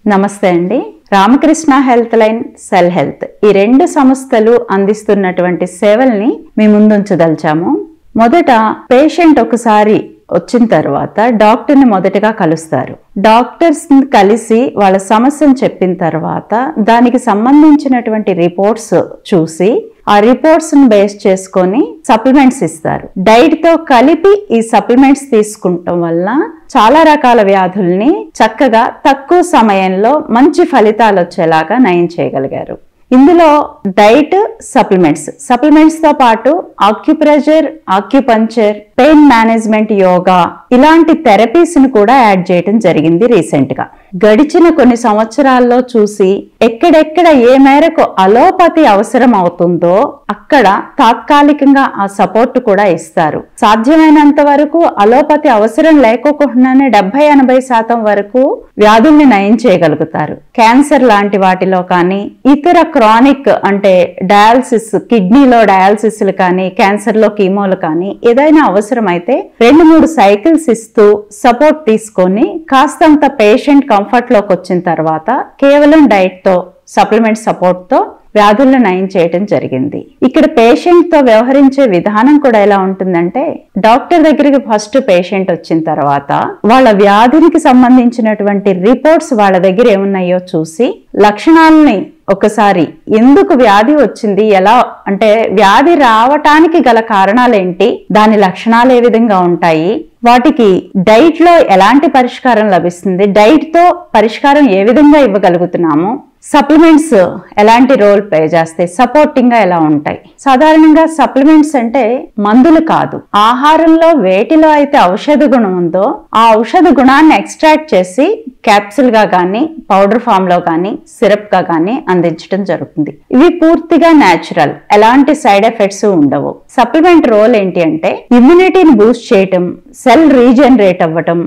నమస్తే అండి. Ramakrishna health line, cell health ఈ రెండు సంస్థలు అందిస్తున్నటువంటి సేవల్ని మీ ముందుంచదలిచాము. మొదట పేషెంట్ ఒకసారి వచ్చిన తర్వాత డాక్టర్ని మొదటగా కలుస్తారు. డాక్టర్స్ కలిసి వాళ్ళ సమస్యను చెప్పిన తర్వాత దానికి సంబంధించినటువంటి రిపోర్ట్స్ చూసి ఆ రిపోర్ట్స్ ను బేస్ చేసుకొని సప్లిమెంట్స్ ఇస్తారు. డైట్ తో కలిపి ఈ సప్లిమెంట్స్ తీసుకుంటాం వల్ల చాలా రకాల వ్యాధుల్ని చక్కగా తక్కువ సమయంలో మంచి ఫలితాలు వచ్చేలాగా నయం చేయగలిగారు. ఇందులో డైట్, సప్లిమెంట్స్ తో పాటు acupressure, acupuncture, pain management, yoga ఇలాంటి థెరపీస్ ను కూడా యాడ్ చేయడం జరిగింది రీసెంట్ గా. గడిచిన కొన్ని సంవత్సరాల్లో చూసి ఎక్కడెక్కడ ఏ మేరకు అలోపతి అవసరం అవుతుందో అక్కడ తాత్కాలికంగా ఆ సపోర్ట్ కూడా ఇస్తారు. సాధ్యమైనంత వరకు అలోపతి అవసరం లేకోకుండానే 70-80% వరకు వ్యాధుల్ని నయం చేయగలుగుతారు. క్యాన్సర్ లాంటి వాటిలో కానీ, ఇతర క్రానిక్ అంటే డయాలసిస్, కిడ్నీలో డయాలసిస్లు కానీ, క్యాన్సర్ లో కీమోలు కానీ ఏదైనా అవసరమైతే 2-3 సైకిల్స్ ఇస్తూ సపోర్ట్ తీసుకొని కాస్తంత పేషెంట్ కంఫర్ట్ లోకి వచ్చిన తర్వాత కేవలం డైట్ తో, సప్లిమెంట్ సపోర్ట్ తో వ్యాధులను నయం చేయడం జరిగింది. ఇక్కడ పేషెంట్ తో వ్యవహరించే విధానం కూడా ఎలా ఉంటుందంటే, డాక్టర్ దగ్గరికి ఫస్ట్ పేషెంట్ వచ్చిన తర్వాత వాళ్ళ వ్యాధికి సంబంధించినటువంటి రిపోర్ట్స్ వాళ్ళ దగ్గర ఏమున్నాయో చూసి లక్షణాలని ఒకసారి ఎందుకు వ్యాధి వచ్చింది, ఎలా అంటే వ్యాధి రావటానికి గల కారణాలేంటి, దాని లక్షణాలు ఏ విధంగా ఉంటాయి, వాటికి డైట్ లో ఎలాంటి పరిష్కారం లభిస్తుంది, డైట్ తో పరిష్కారం ఏ విధంగా ఇవ్వగలుగుతున్నాము, సప్లిమెంట్స్ ఎలాంటి రోల్ ప్లే చేస్తాయి, సపోర్టింగ్ గా ఎలా ఉంటాయి. సాధారణంగా సప్లిమెంట్స్ అంటే మందులు కాదు, ఆహారంలో వేటిలో అయితే ఔషధ గుణం ఉందో ఆ ఔషధ గుణాన్ని ఎక్స్ట్రాక్ట్ చేసి క్యాప్సుల్ గా కానీ, పౌడర్ ఫామ్ లో కానీ, సిరప్ గా కానీ అందించడం జరుగుతుంది. ఇవి పూర్తిగా న్యాచురల్, ఎలాంటి సైడ్ ఎఫెక్ట్స్ ఉండవు. సప్లిమెంట్ రోల్ ఏంటి అంటే ఇమ్యూనిటీని బూస్ట్ చేయటం, సెల్ రీజనరేట్ అవ్వటం,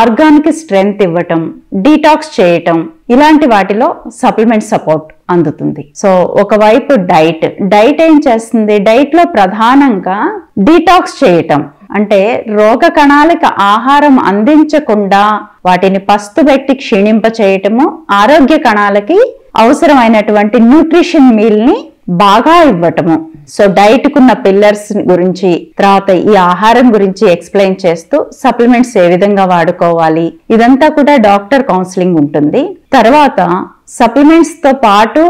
ఆర్గాన్కి స్ట్రెంగ్త్ ఇవ్వటం, డీటాక్స్ చేయటం, ఇలాంటి వాటిలో సప్లిమెంట్ సపోర్ట్ అందుతుంది. సో ఒకవైపు డైట్ ఏం చేస్తుంది, డైట్ లో ప్రధానంగా డీటాక్స్ చేయటం అంటే రోగ కణాలకు ఆహారం అందించకుండా వాటిని పస్తుబెట్టి క్షీణింప చేయటము, ఆరోగ్య కణాలకి అవసరమైనటువంటి న్యూట్రిషన్ మీల్ ని బాగా ఇవ్వటము. సో డైట్ కున్న పిల్లర్స్ గురించి, తర్వాత ఈ ఆహారం గురించి ఎక్స్ప్లెయిన్ చేస్తూ సప్లిమెంట్స్ ఏ విధంగా వాడుకోవాలి ఇదంతా కూడా డాక్టర్ కౌన్సిలింగ్ ఉంటుంది. తర్వాత సప్లిమెంట్స్ తో పాటు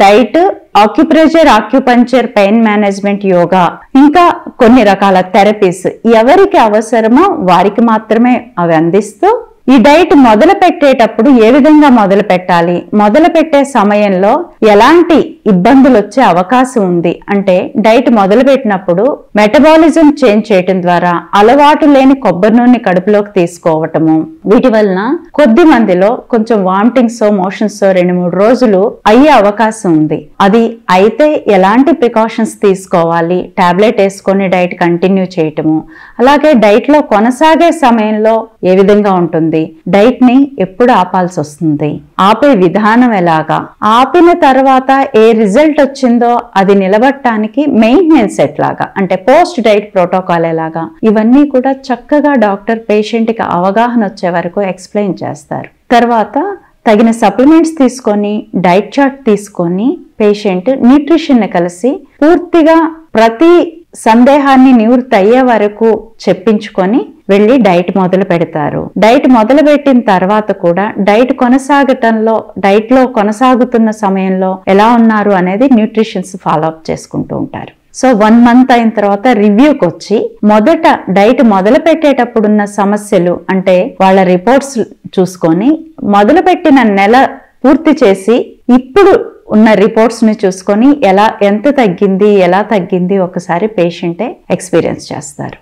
diet, acupressure, acupuncture, pain management, yoga ఇంకా కొన్ని రకాల థెరపీస్ ఎవరికి అవసరమో వారికి మాత్రమే అవి అందిస్తూ ఈ డైట్ మొదలు పెట్టేటప్పుడు ఏ విధంగా మొదలు పెట్టాలి, మొదలు పెట్టే సమయంలో ఎలాంటి ఇబ్బందులు వచ్చే అవకాశం ఉంది అంటే డైట్ మొదలు పెట్టినప్పుడు మెటబాలిజం చేంజ్ చేయటం ద్వారా అలవాటు లేని కొబ్బరి నూనె కడుపులోకి తీసుకోవటము, వీటి వలన కొద్ది మందిలో కొంచెం వామిటింగ్స్, మోషన్స్ 2-3 రోజులు అయ్యే అవకాశం ఉంది. అది అయితే ఎలాంటి ప్రికాషన్స్ తీసుకోవాలి, టాబ్లెట్ వేసుకొని డైట్ కంటిన్యూ చేయటము, అలాగే డైట్ లో కొనసాగే సమయంలో ఏ విధంగా ఉంటుంది, డైట్ ని ఎప్పుడు ఆపాల్సి వస్తుంది, ఆపే విధానం ఎలాగా, ఆపిన తర్వాత ఏ రిజల్ట్ వచ్చిందో అది నిలబడటానికి మెయింటెనెన్స్ ఎట్లాగా అంటే పోస్ట్ డైట్ ప్రోటోకాల్ ఎలాగా, ఇవన్నీ కూడా చక్కగా డాక్టర్ పేషెంట్ కి అవగాహన వచ్చే వరకు ఎక్స్ప్లెయిన్ చేస్తారు. తర్వాత తగిన సప్లిమెంట్స్ తీసుకొని, డైట్ చార్ట్ తీసుకొని పేషెంట్ న్యూట్రిషన్ ని కలిసి పూర్తిగా ప్రతి సందేహాన్ని నివృత్తి అయ్యే వరకు చెప్పించుకొని వెళ్ళి డైట్ మొదలు పెడతారు. డైట్ మొదలు పెట్టిన తర్వాత కూడా డైట్ కొనసాగటంలో, డైట్ లో కొనసాగుతున్న సమయంలో ఎలా ఉన్నారు అనేది న్యూట్రిషన్స్ ఫాలో అప్ చేసుకుంటూ ఉంటారు. సో 1 month అయిన తర్వాత రివ్యూకి వచ్చి మొదట డైట్ మొదలు పెట్టేటప్పుడున్న సమస్యలు అంటే వాళ్ళ రిపోర్ట్స్ చూసుకొని మొదలు పెట్టిన నెల పూర్తి చేసి ఇప్పుడు ఉన్న రిపోర్ట్స్ ని చూసుకొని ఎంత తగ్గింది, ఎలా తగ్గింది ఒకసారి పేషెంటే ఎక్స్పీరియన్స్ చేస్తారు.